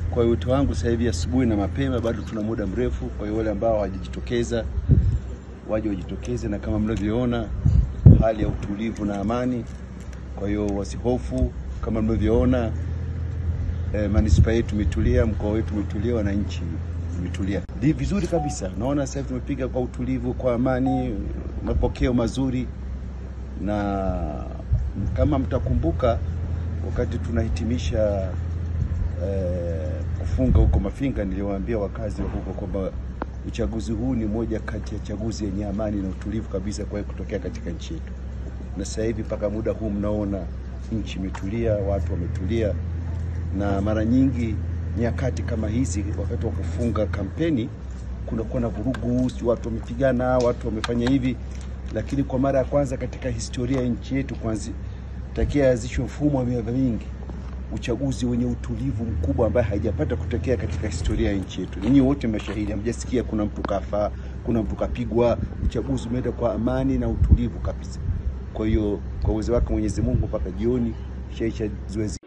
Kwa wito wangu sasa hivi asubuhi na mapema, bado tuna muda mrefu. Kwa hiyo wale ambao hawajitokeza waje wajitokeze, na kama mnavyoona hali ya utulivu na amani. Kwa hiyo wasihofu, kama mnavyoona manispaa yetu imetulia, mkoa wetu umetulia, wananchi umetulia. Ni vizuri kabisa. Naona sasa hivi tumepiga kwa utulivu, kwa amani, mapokeo mazuri. Na kama mtakumbuka wakati tunahitimisha kufunga huko Mafinga, niliwaambia wakazi wa huko kwamba uchaguzi huu ni moja kati ya chaguzi yenye amani na utulivu kabisa kwa kutokea katika nchi yetu. Na sasa hivi mpaka muda huu mnaona nchi imetulia, watu wametulia. Na mara nyingi nyakati kama hizi, wakati wa kufunga kampeni, kunakuwa na vurugu, watu wamepigana, watu wamefanya hivi. Lakini kwa mara ya kwanza katika historia ya nchi yetu, kwanza takia azisho mfumo wa miaka mingi, uchaguzi wenye utulivu mkubwa ambaye haijapata kutokea katika historia ya nchi yetu. Ninyi wote mashahidi, hamjasikia kuna mtu kafa, kuna mtu kapigwa. Uchaguzi umeenda kwa amani na utulivu kabisa. Kwa hiyo kwa uwezo wake Mwenyezi Mungu mpaka jioni shaisha zoezi